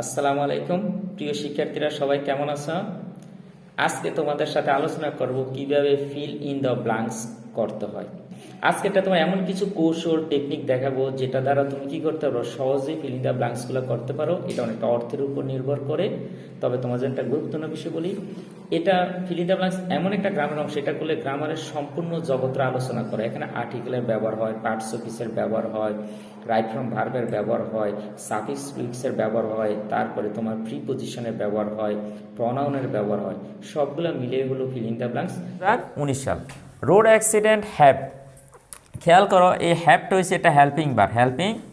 আসসালামু আলাইকুম প্রিয় শিক্ষার্থীরা, সবাই কেমন আছো? আজকে তোমাদের সাথে আলোচনা করব কিভাবে ফিল ইন দ্য ব্ল্যাঙ্কস করতে হয়। আজকে তোমার এমন কিছু কৌশল টেকনিক দেখাবো যেটা দ্বারা তুমি কি করতে পারো, সহজেই ফিল ইন দ্য ব্ল্যাঙ্কসগুলো করতে পারো। এটা অনেকটা অর্থের উপর নির্ভর করে। তবে তোমার জন্য একটা গুরুত্বপূর্ণ বিষয় বলি, এটা ফিল ইন দ্য ব্ল্যাঙ্কস এমন একটা গ্রামার অংশ, এটা করলে গ্রামারের সম্পূর্ণ জগতের আলোচনা করে। এখানে আর্টিকেলের ব্যবহার হয়, পার্টস অফ স্পিচের ব্যবহার হয়, রাইট ফ্রম ভার্বের ব্যবহার হয়, সাফিক্স প্রিফিক্সের ব্যবহার হয়, তারপরে তোমার প্রিপজিশনের ব্যবহার হয়, প্রনাউনের ব্যবহার হয়। সবগুলো মিলিয়ে হলো ফিল ইন দ্য ব্ল্যাঙ্কস। 2019 সাল রোড অ্যাক্সিডেন্ট হ্যাভ, খেয়াল করো এই হ্যাভটা হচ্ছে এটা হেল্পিং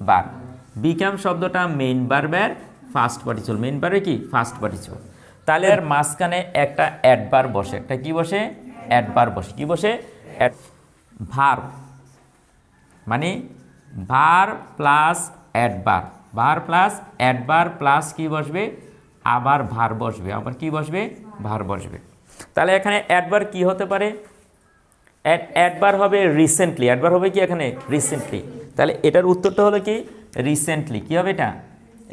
বার। বিকাম শব্দটা মেইন ভার্বের ফার্স্ট পার্টিসিপল, মেইন ভার্বে কি ফার্স্ট পার্টিসিপল। তাহলে এর মাঝখানে একটা অ্যাডভার্ব বসে, একটা কি বসে অ্যাডভার্ব বসে, কি বসে ভার্ব, মানে verb plus adverb, verb plus adverb plus কি বসবে আবার ভার বসবে, আবার কি বসবে ভার বসবে। তাহলে এখানে অ্যাডভার্ব কি হতে পারে, অ্যাডভার্ব হবে রিসেন্টলি, অ্যাডভার্ব হবে কি এখানে রিসেন্টলি। তাহলে এটার উত্তরটা হলো কি রিসেন্টলি। কি হবে এটা,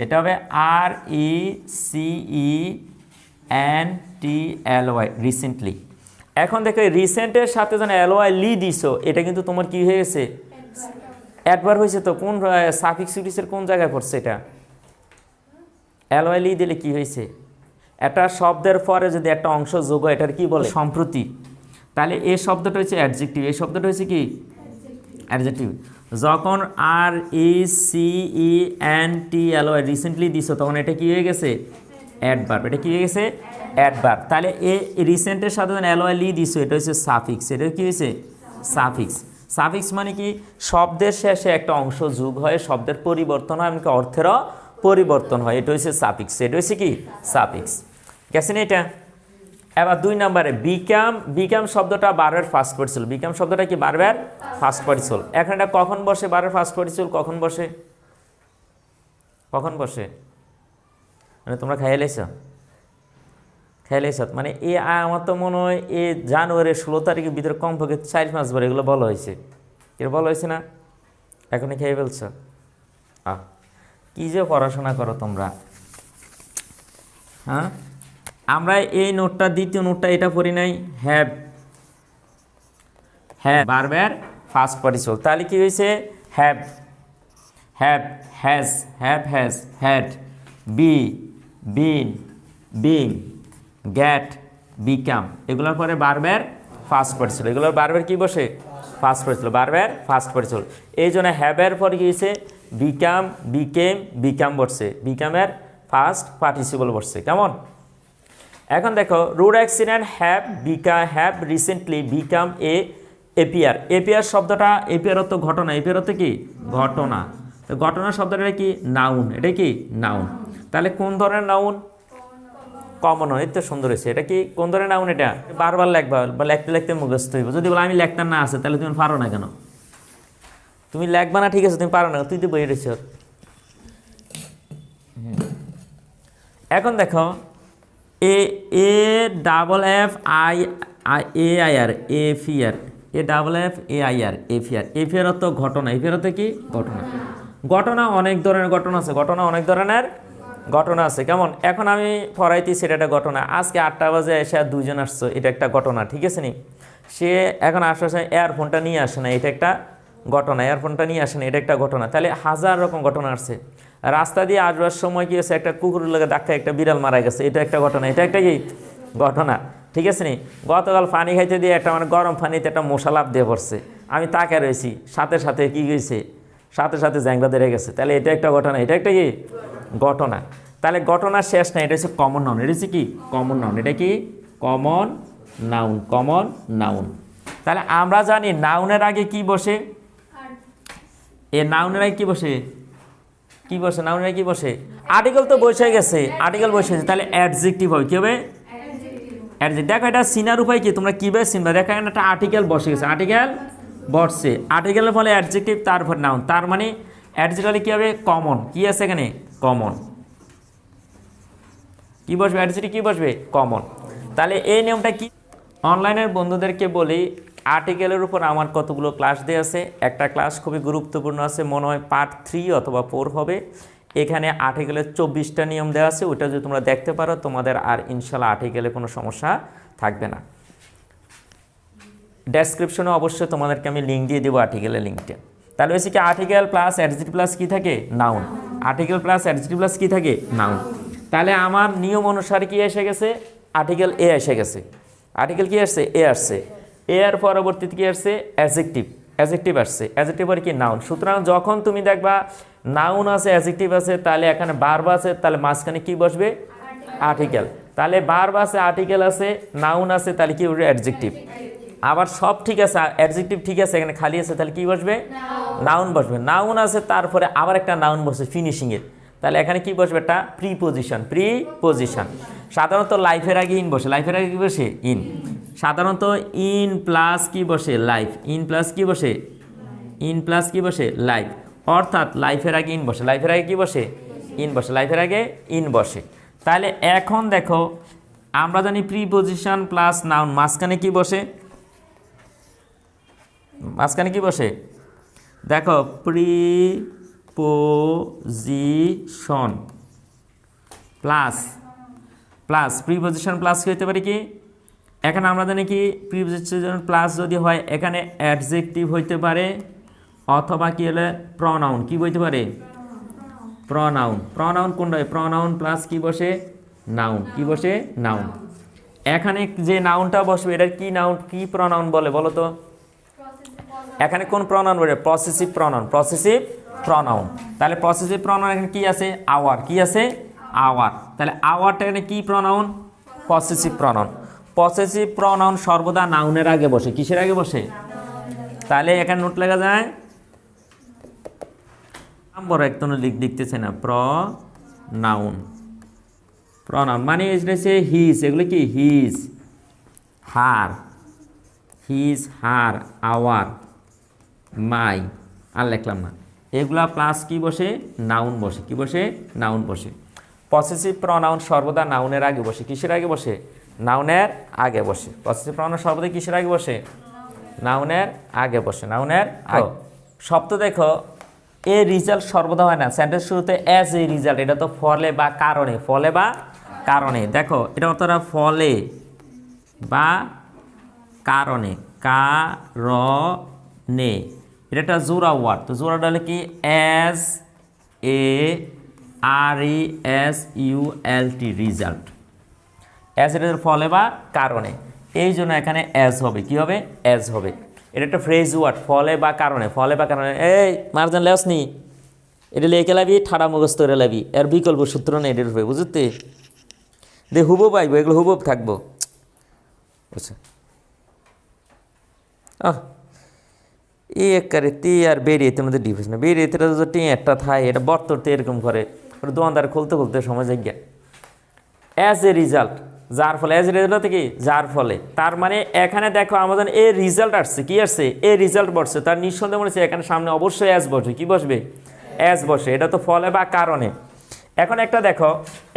এটা হবে RECENTLY, রিসেন্টলি। এখন দেখো রিসেন্টের সাথে যেন LY লি দিছো, এটা কিন্তু তোমার কি হয়ে গেছে অ্যাডভার্ব হয়েছে। তো কোন সাফিক্স সুফিক্সের কোন জায়গায় পড়ছে এটা, LY লি দিলে কি হয়েছে, একটা শব্দের পরে যদি একটা অংশ যোগ হয় এটার কি বলে সম্প্রতি। তাহলে এই শব্দটা হচ্ছে অ্যাডজেক্টিভ, এই শব্দটা হচ্ছে কি অ্যাডজেক্টিভ। যখন RECENTLY রিসেন্টলি দিছো তখন এটা কি হয়ে গেছে অ্যাডভার্ব, এটা কি হয়ে গেছে অ্যাডভার্ব। তাহলে এই রিসেন্টের সাথে যখন LY লি দিছো এটা হচ্ছে সাফিক্স, এটা কি হয়েছে সাফিক্স। সাফিক্স মানে কি শব্দের শেষে একটা অংশ যোগ হয়, শব্দের পরিবর্তন হয়, এমনকি অর্থেরও পরিবর্তন হয়, এটা হচ্ছে সাফিক্স, এটা হচ্ছে কি সাফিক্স। গেছে না এটা। এবার 2 নম্বরে বিকাম শব্দটা বারবার ফার্স্ট পার্টিসিপল, বিকাম শব্দটা কি বারবার ফার্স্ট পার্টিসিপল। এখন এটা কখন বসে বারবার ফার্স্ট পার্টিসিপল, কখন বসে মানে তোমরা খেয়ালেছ মানে এ আমার তো মনে হয় এ জানুয়ারির 16 তারিখের ভিতরে কমপক্ষে 4-5 বার এগুলো বলা হয়েছে, এর বলা হয়েছে না, এখনই খেয়ে ফেলছ। কি যে পড়াশোনা করো তোমরা। হ্যাঁ, আমরা এই নোটটা দ্বিতীয় নোটটা এটা পড়ি নাই, হ্যাভ বারবার ফার্স্ট পার্টিসিপল। তাহলে কি হয়েছে have has, had, been, being, get, become, এগুলোর পরে বারবার ফার্স্ট পার্টিসিপল, এগুলোর বারবার কি বসে ফার্স্ট পার্টিসিপল, বারবার ফার্স্ট পার্টিসিপল। এই জন্য হ্যাভের পরে কি হয়েছে বিকাম, বিকাম বসছে, বিকামের ফার্স্ট পার্টিসিপল বসছে। কেমন? এখন দেখো road accident have recently become appear শব্দটা, এপিয়ার অর্থ ঘটনা, এপিয়ার অর্থ কি ঘটনা। তো ঘটনা শব্দটা কি নাউন, এটা কি নাউন। তাহলে কোন ধরনের নাউন, কমন। এই তো সুন্দর হয়েছে, এটা কি কোন ধরনের নাউন, এটা বারবার লেখবা বা লিখতে মুখস্থ হইব। যদি বলো আমি লেখতাম না আছে তাহলে তুমি পারো না কেন, তুমি লেখবা না ঠিক আছে, তুমি পারো না, তুই তো বই রয়েছ। এখন দেখো এফিয়ার অর্থ ঘটনা, এফিয়ার অর্থ কি ঘটনা। ঘটনা অনেক ধরনের ঘটনা আছে, ঘটনা আছে। কেমন? এখন আমি পড়াইতেছি, এটা একটা ঘটনা। আজকে 8টা বাজে এসে আর 2 জন আসছো, এটা একটা ঘটনা, ঠিক আছে নি। সে এখন আসার এয়ারফোনটা নিয়ে আসে না, এটা একটা ঘটনা, এয়ারফোনটা নিয়ে আসে না, এটা একটা ঘটনা। তাহলে হাজার রকম ঘটনা আসছে। রাস্তা দিয়ে আসবার সময় কি হচ্ছে, একটা কুকুরের লাগে ধাক্কা একটা বিড়াল মারা গেছে, এটা একটা ঘটনা, এটা একটা কি ঘটনা, ঠিক আছে নি। গতকাল পানি খাইতে দিয়ে একটা মানে গরম পানিতে একটা মশা লাফ দিয়ে পড়ছে, আমি তাকে রয়েছি, সাথে কি গেছে, সাথে জ্যাংলা ধরে গেছে। তাহলে এটা একটা ঘটনা, এটা একটা কি ঘটনা। তাহলে ঘটনার শেষ না, এটা হচ্ছে কমন নাউন, এটা হচ্ছে কি কমন নাউন, এটা কি কমন নাউন। তাহলে আমরা জানি নাউনের আগে কি বসে, নাউনের আগে কি বসে নাউনের আগে কি বসে আর্টিকেল তো বসে গেছে, আর্টিকেল বসে গেছে। তাহলে অ্যাডজেক্টিভ হবে, কি হবে অ্যাডজেক্টিভ। দেখো এটা চিনার উপায় কি, তোমরা কীভাবে চিনবা, দেখো এখানে একটা আর্টিকেল বসে গেছে, আর্টিকেল বসছে, আর্টিকেলের ফলে অ্যাডজেক্টিভ, তারপর নাউন। তার মানে অ্যাডজেক্টিভ কি হবে কমন, কি আছে এখানে কমন, কি বসবে অ্যাডজেক্টিভ, কি বসবে কমন। তাহলে এই নিয়মটা কি, অনলাইনের বন্ধুদেরকে বলি আর্টিকেলের উপর আমার কতগুলো ক্লাস দেওয়া আছে, একটা ক্লাস খুবই গুরুত্বপূর্ণ আছে, মনে হয় পার্ট 3 অথবা 4 হবে। এখানে আর্টিকেলের 24টা নিয়ম দেওয়া আছে, ওইটা যদি তোমরা দেখতে পারো তোমাদের আর ইনশাল্লাহ আর্টিকেলে কোনো সমস্যা থাকবে না। ডেসক্রিপশনে অবশ্যই তোমাদেরকে আমি লিঙ্ক দিয়ে দেবো আর্টিকেলের লিঙ্কটা। তাহলে হচ্ছে কি আর্টিকেল প্লাস অ্যাডজেক্টিভ প্লাস কী থাকে, noun. Article plus adjective plus কী থাকে, নাউন। তাহলে আমার নিয়ম অনুসারে কি এসে গেছে, আর্টিকেল এ এসে গেছে। আর্টিকেল কি আসছে, এ আসছে। এ এর পরবর্তীতে কি আসছে, অ্যাডজেক্টিভ। অ্যাডজেক্টিভ আসছে, অ্যাডজেক্টিভ আর কি নাউন। সুতরাং যখন তুমি দেখবা নাউন আছে, অ্যাডজেক্টিভ আছে, তাহলে এখানে ভার্ব আছে, তাহলে মাঝখানে কি বসবে, আর্টিকেল। তাহলে ভার্ব আছে, আর্টিকেল আছে, নাউন আছে, তাহলে কি বসবে, অ্যাডজেক্টিভ। আবার সব ঠিক আছে, অ্যাডজেক্টিভ ঠিক আছে, এখানে খালি আছে, তাহলে কি বসবে, নাউন বসবে। নাউন আছে, তারপরে আবার একটা নাউন বসবে ফিনিশিংয়ের, তাহলে এখানে কি বসবে, একটা প্রিপোজিশন। প্রিপোজিশন সাধারণত লাইফের আগে ইন বসে, লাইফের আগে কি বসে, ইন। সাধারণত ইন প্লাস কি বসে, লাইফ। ইন প্লাস কি বসে, ইন প্লাস কি বসে, লাইফ। অর্থাৎ লাইফের আগে ইন বসে, লাইফের আগে কি বসে, ইন বসে, লাইফের আগে ইন বসে। তাহলে এখন দেখো আমরা জানি প্রিপোজিশন প্লাস নাউন মাঝখানে কি বসে, মাঝখানে কি বসে, দেখো preposition plus plus preposition plus কি হতে পারে কি, এখানে আমরা জানি কি প্রিপোজিশন প্লাস যদি হয় এখানে অ্যাডজেক্টিভ হইতে পারে অথবা কি হলে প্রনাউন। কি বলতে পারে, প্রনাউন। প্রনাউন কোনটা হয়, প্রনাউন প্লাস কি বসে, নাউন। কি বসে, নাউন। এখানে যে নাউনটা বসবে এটার কি নাউন, কি প্রনাউন বলে বলো তো, এখানে কোন প্রনাউন বলে, পসেসিভ প্রনাউন। Possessive pronoun. তাহলে পসেসিভ প্রনাউন এখানে কি আছে, আওয়ার। কি আছে, আওয়ার। তাহলে আওয়ারটা এখানে কি pronoun, possessive pronoun. Possessive pronoun সর্বদা নাউনের আগে বসে। কিসের আগে বসে, তাহলে এখানে নোট লেখা যায়, বড় একদম লিখতেছে না, প্রনাউন। প্রনাউন মানে এসে হিজ, এগুলো কি হিজ, হার, হিজ, হার, আওয়ার, মাই, আর লিখলাম না, এগুলা প্লাস কি বসে, নাউন বসে। কি বসে, নাউন বসে। পসেসিভ প্রনাউন সর্বদা নাউনের আগে বসে। কিসের আগে বসে, নাউনের আগে বসে। পসেসিভ প্রনাউন সর্বদা কিসের আগে বসে, নাউনের আগে বসে। নাউনের আগে। শব্দ দেখো এ রিজাল্ট সর্বদা হয় না, সেন্টেন্স শুরুতে অ্যাজ এ রিজাল্ট, এটা তো ফলে বা কারণে, ফলে বা কারণে। দেখো এটা অর্থটা ফলে বা কারণে, কারণে, এটা একটা জোড়া ওয়ার্ড। তো জোড়াটা হলে কি, S A R E S U L T, result. S এটা ফলে বা কারণে, এই জন্য এখানে এস হবে। কি হবে, এস হবে। এটা একটা ফ্রেজ ওয়ার্ড, ফলে বা কারণে, ফলে বা কারণে। এই মার্জান লেস নি, এটা লেখে লাবি, ঠাড়া মুখস্থ করে লাবি, এর বিকল্প সূত্র নেই এটার হবে, বুঝতে দে, হুবব আইব, এগুলো হুবব থাকবো। আচ্ছা এই একারে তে আর বেরিয়েতে মধ্যে ডিফারেন্স না, বেরিয়েতে টি একটা থাই, এটা বর্তরতে এরকম করে, ওটা দোকানদার খুলতে খুলতে সময় জায়গা। অ্যাজ এ রিজাল্ট, যার ফলে, অ্যাজ এ রেজাল্ট কি, যার ফলে। তার মানে এখানে দেখো আমাদের এ রেজাল্ট আসছে, কি আসছে, এ রেজাল্ট বসছে, তার নিঃসন্দেহ মনে হচ্ছে এখানে সামনে অবশ্যই অ্যাজ বসবে। কি বসবে, অ্যাজ বসে, এটা তো ফলে বা কারণে। এখন একটা দেখো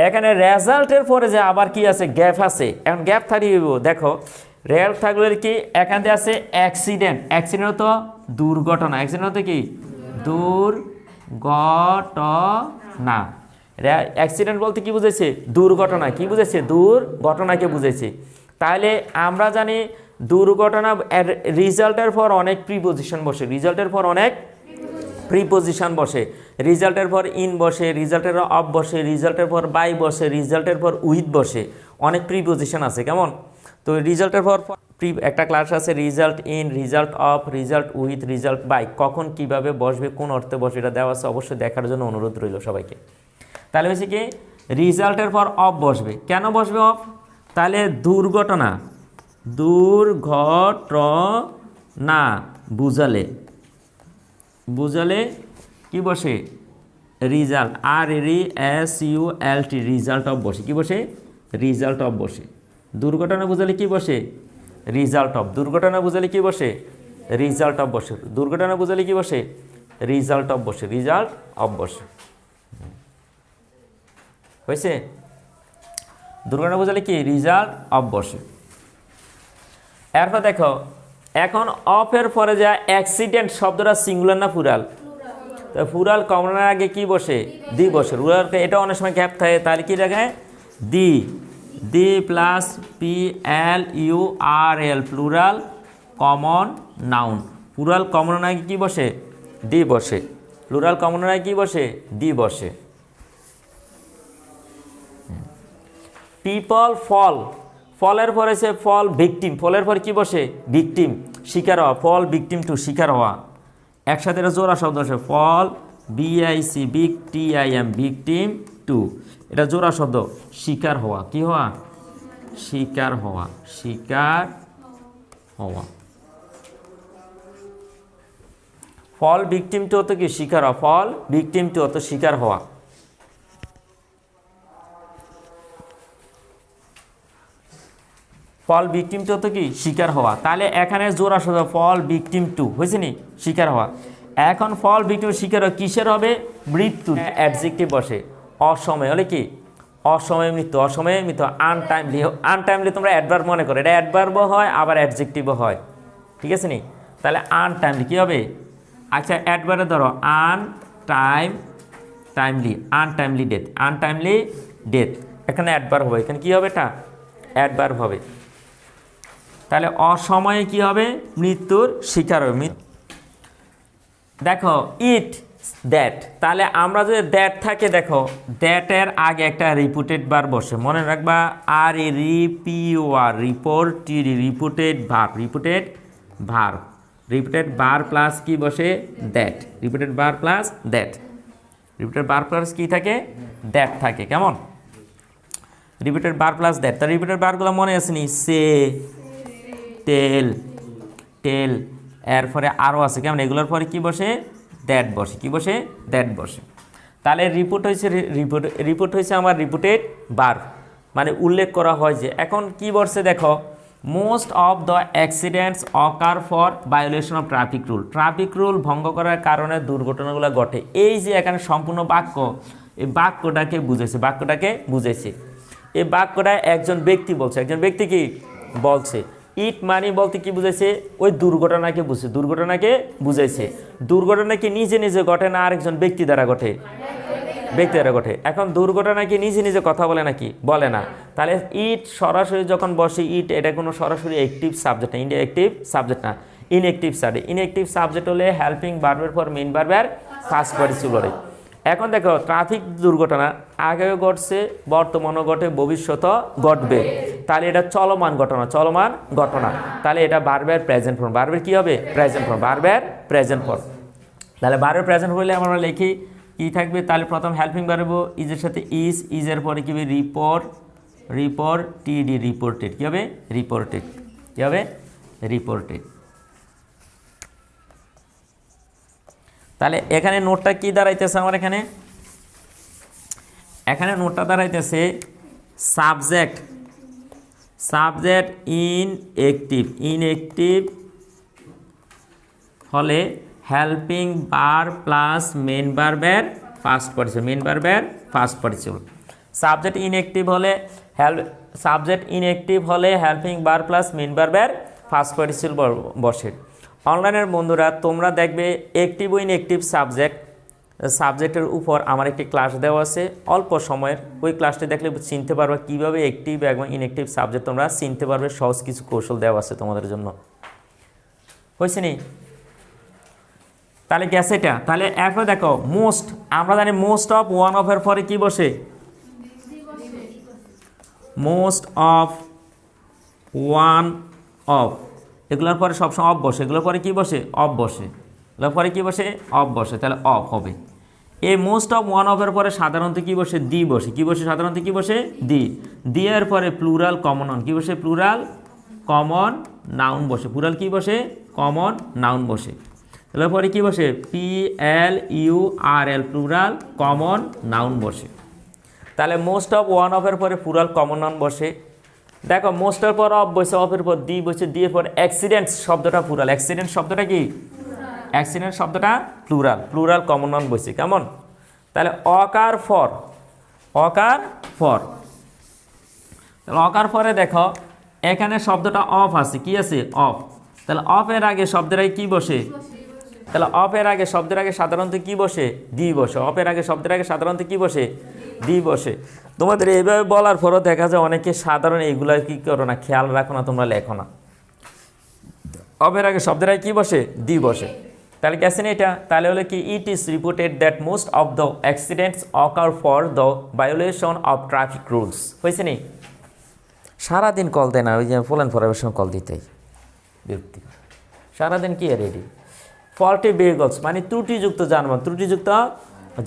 এখানে রেজাল্টের পরে যে আবার কি আছে, গ্যাপ আছে। এখন গ্যাপ থাকবে, দেখো রেল থাকলে কি, এখানে আছে অ্যাক্সিডেন্ট। অ্যাক্সিডেন্ট তো দুর্ঘটনা, অ্যাক্সিডেন্ট তো কি, দুর্ঘটনা। অ্যাক্সিডেন্ট বলতে কি বুঝেছে, দুর্ঘটনা। কি বুঝেছে, দুর্ঘটনাকে বুঝেছে। তাহলে আমরা জানি দুর্ঘটনা রিজাল্টের পর অনেক প্রিপোজিশন বসে, রিজাল্টের পর অনেক প্রিপোজিশন বসে। রিজাল্টের পর ইন বসে, রিজাল্টের অফ বসে, রিজাল্টের পর বাই বসে, রিজাল্টের পর উইথ বসে, অনেক প্রিপোজিশন আছে। কেমন, তো রিজাল্টের পর একটা ক্লাস আছে result in, result of, result with, result by, কখন কিভাবে বসবে, কোন অর্থে বসবে, এটা দেওয়া আছে, অবশ্যই দেখার জন্য অনুরোধ রইল সবাইকে। তাহলে হচ্ছে কি, রিজাল্টের পর অফ বসবে। কেন বসবে অফ, তাহলে দুর্ঘটনা, দুর্ঘটনা বুঝালে, বুঝালে কি বসে, রিজাল্ট, আর রি S U L T, result of বসে। কি বসে, রিজাল্ট অফ বসে। দুর্ঘটনা বুঝালে কি বসে, রিজাল্ট অফ। দুর্ঘটনা বুঝালে কি বসে, রিজাল্ট অফ বসে। দুর্ঘটনা বুঝালে কি বসে, রিজাল্ট অফ বসে, রিজাল্ট অফ বসে। হয়েছে, দুর্ঘটনা বুঝালে কি, রিজাল্ট অফ বসে। এরপর দেখো এখন অফের পরে যা অ্যাক্সিডেন্ট শব্দটা সিঙ্গুলার না প্লুরাল, তো প্লুরাল কমনের আগে কি বসে? দি বসে। প্লুরালকে এটা অনেক সময় গ্যাপ থাকে, তাহলে কি দেখায়? The, the plus P L U R L, plural common noun. Plural কমনের আগে কি বসে? দি বসে। প্লুরাল কমনের আগে কি বসে? দি বসে। পিপল ফল, ফলের পরে সে ফল ভিকটিম, ফলের পরে কি বসে? ভিকটিম, শিকার হওয়া। ফল ভিকটিম টু, শিকার হওয়া। একসাথে এটা জোড়া শব্দ আসে, ফল বিআইসি বিগ টিআইএম, ভিকটিম টু, এটা জোড়া শব্দ, শিকার হওয়া। কি হওয়া? শিকার হওয়া, শিকার হওয়া। ফল ভিকটিম টু হতো কি? শিকার হওয়া। ফল ভিকটিম টু হতো শিকার হওয়া। ফল ভিকটিম টু হতো কি? শিকার হওয়া। তাহলে এখানে জোড়া শব্দ ফল ভিকটিম টু হয়েছে নি? শিকার হওয়া। এখন ফল ভিকটিম শিকার হওয়া কিসের হবে? মৃত্যু। অ্যাডজেক্টিভ বসে, অসময় হলে কি? অসময়ে মৃত্যু, অসময়ে মৃত্যু। আনটাইমলি, আনটাইমলি তোমরা অ্যাডভার্ব মনে করো, এটা অ্যাডভার্বও হয় আবার অ্যাডজেক্টিভও হয়, ঠিক আছে নি? তাহলে আনটাইমলি কি হবে? আচ্ছা অ্যাডভার্বে ধরো timely, untimely death, untimely death, এখানে অ্যাডভার্ব হবে। এখানে কি হবে? এটা অ্যাডভার্ব হবে। তাহলে অসময়ে কি হবে? মৃত্যুর শিকার হবে। দেখো ইট দ্যাট, তাহলে আমরা যদি দ্যাট থাকে, দেখো দ্যাটের আগে একটা রিপুটেড বার বসে, মনে রাখবা। আর এ রিপিওআর, রিপোর্টেড, রিপুটেড ভার, রিপুটেড ভার, রিপুটেড বার প্লাস কি বসে? That, reputed bar plus that, reputed bar plus কি থাকে? দ্যাট থাকে। কেমন? Repeated bar plus that. তার রিপিটেড বারগুলো মনে আসেনি? সে, টেল, টেল, এরপরে আরও আছে। কেমন? এগুলোর পরে কি বসে? দ্যাট বসে। কি বসে? দ্যাট বসে। তাহলে রিপোর্ট হয়েছে, রিপোর্ট হয়েছে আমার রিপুটেড বার, মানে উল্লেখ করা হয় যে। এখন কি বলছে দেখো, most of the accidents ochre for violation of traffic rule, traffic rule ভঙ্গ করার কারণে দুর্ঘটনাগুলো ঘটে। এই যে এখানে সম্পূর্ণ বাক্য, এই বাক্যটাকে বুঝেছে, বাক্যটাকে বুঝেছে। এই বাক্যটা একজন ব্যক্তি বলছে, একজন ব্যক্তি কি বলছে। ইট মানি বলতে কি বুঝেছে? ওই দুর্ঘটনাকে বুঝছে, দুর্ঘটনাকে বুঝেছে। দুর্ঘটনা কি নিজে নিজে ঘটে না আরেকজন ব্যক্তি দ্বারা ঘটে? ব্যক্তি দ্বারা ঘটে। এখন দুর্ঘটনা কি নিজে নিজে কথা বলে নাকি? বলে না। তাহলে ইট সরাসরি যখন বসে, ইট এটা কোনো সরাসরি অ্যাক্টিভ সাবজেক্ট না, ইনঅ্যাক্টিভ সাবজেক্ট না, ইনঅ্যাক্টিভ সাবজেক্ট। ইনঅ্যাক্টিভ সাবজেক্ট হলে হেল্পিং ভার্বের পর মেইন ভার্বের ফার্স্ট পার্টিসিপল। এখন দেখো ট্রাফিক দুর্ঘটনা আগেও ঘটছে, বর্তমানও ঘটে, ভবিষ্যতও ঘটবে। তাহলে এটা চলমান ঘটনা, চলমান ঘটনা। তাহলে এটা ভার্বের প্রেজেন্ট ফর্ম, ভার্বের কি হবে? প্রেজেন্ট ফর্ম, ভার্বের প্রেজেন্ট ফর্ম। তাহলে ভার্বের প্রেজেন্ট হলে আমরা লিখি কি থাকবে? তাহলে প্রথম হেল্পিং ভার্ব ইজের সাথে ইজ, ইজের পরে কি হবে? Reported, reported. কি হবে? রিপোর্টেড। কি হবে? রিপোর্টেড। তাহলে এখানে নোটটা কি দাঁড়াইতেছে আমার? এখানে নোটটা দাঁড়াইতেছে সাবজেক্ট, সাবজেক্ট ইনঅ্যাক্টিভ, ইনঅ্যাক্টিভ হলে হেল্পিং ভার্ব প্লাস মেইন ভার্বের ফার্স্ট পার্টিসিপল, মেইন ভার্বের ফার্স্ট পার্টিসিপল। সাবজেক্ট ইনঅ্যাক্টিভ হলে সাবজেক্ট ইনঅ্যাক্টিভ হলে হেল্পিং ভার্ব প্লাস মেইন ভার্বের ফার্স্ট পার্টিসিপল বসে। অনলাইনের বন্ধুরা তোমরা দেখবে অ্যাক্টিভ ও ইনঅ্যাক্টিভ সাবজেক্টের উপর আমার একটি ক্লাস দেওয়া আছে অল্প সময়ের। ওই ক্লাসটি দেখলে চিনতে পারবে কীভাবে অ্যাক্টিভ এবং ইনঅ্যাক্টিভ সাবজেক্ট তোমরা চিনতে পারবে। সহজ কিছু কৌশল দেওয়া আছে তোমাদের জন্য, হয়েছে নি? তাহলে গেছে এটা। তাহলে এখন দেখো মোস্ট, আমরা জানি মোস্ট অফ ওয়ান অফ এর পরে কি বসে? মোস্ট অফ ওয়ান অফ, এগুলোর পরে সবসময় অফ বসে। এগুলোর পরে কি বসে? অফ বসে। এগুলোর পরে কি বসে? অফ বসে। তাহলে অফ হবে। এই মোস্ট অফ ওয়ান অফের পরে সাধারণত কি বসে? দি বসে। কি বসে? সাধারণত কি বসে? দি। দি এর পরে প্লুরাল কমন নাউন কি বসে? প্লুরাল কমন নাউন বসে। প্লুরাল কি বসে? কমন নাউন বসে। এগুলোর পরে কি বসে? PLURL, প্লুরাল কমন নাউন বসে। তাহলে মোস্ট অফ ওয়ান অফের পরে প্লুরাল কমন নাউন বসে। দেখো মোস্টের পর অফ বসে, অফের পর দি বসে, দি এর পর অ্যাক্সিডেন্টস শব্দটা প্লুরাল। অ্যাক্সিডেন্ট শব্দটা কি? অ্যাক্সিডেন্ট শব্দটা প্লুরাল, প্লুরাল কমন নাউন বসে। কেমন? তাহলে অকার ফর, অকার ফর, তাহলে অকার ফরে দেখো এখানে শব্দটা অফ আছে। কি আছে? অফ। তাহলে অফের আগে শব্দটাই কি বসে? তাহলে অফের আগে শব্দের আগে সাধারণত কি বসে? দি বসে। অফের আগে শব্দের আগে সাধারণত কি বসে? দি বসে। তোমাদের এইভাবে বলার পরও দেখা যায় অনেকে সাধারণ এইগুলা কি করো না, খেয়াল রাখো না, তোমরা লেখো না। অফের আগে শব্দের আগে কি বসে? দি বসে। তাহলে গেছে না এটা? তাহলে হলো কি, it is reported that most of the accidents ochre for the violation of traffic rules. হয়েছে নি? সারাদিন কল দেয় না, ওই যে ফুল অ্যান্ড ফরের সময় কল দিতেই বিরক্তি। সারাদিন কি রেডি? ফল্টি ভেহিকলস মানে ত্রুটিযুক্ত যানবাহন, ত্রুটিযুক্ত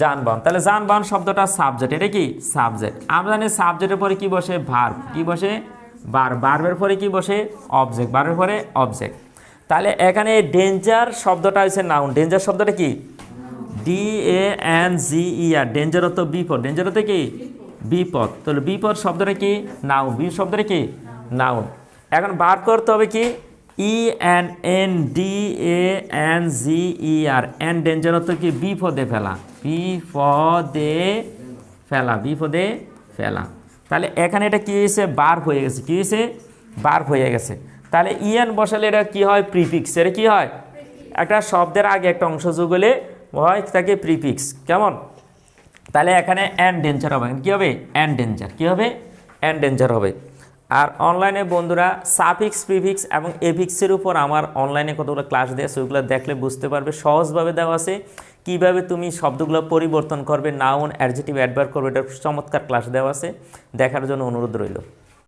যানবাহন। তাহলে যানবাহন শব্দটা সাবজেক্ট, এটা কি সাবজেক্ট। আমরা জানি সাবজেক্টের পরে কি বসে? ভার্ব। কি বসে? ভার্ব। ভার্বের পরে কি বসে? অবজেক্ট। ভার্বের পরে অবজেক্ট। তাহলে এখানে ডেঞ্জার শব্দটা হচ্ছে নাউন। ডেঞ্জার শব্দটা কি? DANGER। ডেঞ্জার অর্থ বিপদ। ডেঞ্জার অর্থ কি? বিপদ। তাহলে বিপদ শব্দটা কি? নাউন। বি শব্দটা কি? নাউন। এখন বার করতে হবে কি? ENNDANGER। এন ডেঞ্জার অর্থ কি? বিপদে ফেলা। বিপদে ফেলা। বিপদে ফেলা। তাহলে এখানে এটা কি হয়েছে? বার হয়ে গেছে। কি হয়েছে? বার হয়ে গেছে। তাহলে ইএন বসালে এটা কি হয়? প্রিফিক্স। এটা কি হয়? একটা শব্দের আগে একটা অংশ যোগ হলে হয় তাকে প্রিফিক্স। কেমন? তাহলে এখানে অ্যান্ড ডেঞ্জার হবে। কী হবে? And danger. কী হবে? অ্যান্ড ডেঞ্জার হবে। আর অনলাইনে বন্ধুরা সাফিক্স, প্রিফিক্স এবং এফিক্সের উপর আমার অনলাইনে কতগুলো ক্লাস দেওয়া আছে, ওইগুলো দেখলে বুঝতে পারবে। সহজভাবে দেওয়া আছে কীভাবে তুমি শব্দগুলো পরিবর্তন করবে, নাউন, অ্যাডজেক্টিভ, অ্যাডভার্ব করবে, এটার চমৎকার ক্লাস দেওয়া আছে। দেখার জন্য অনুরোধ রইল।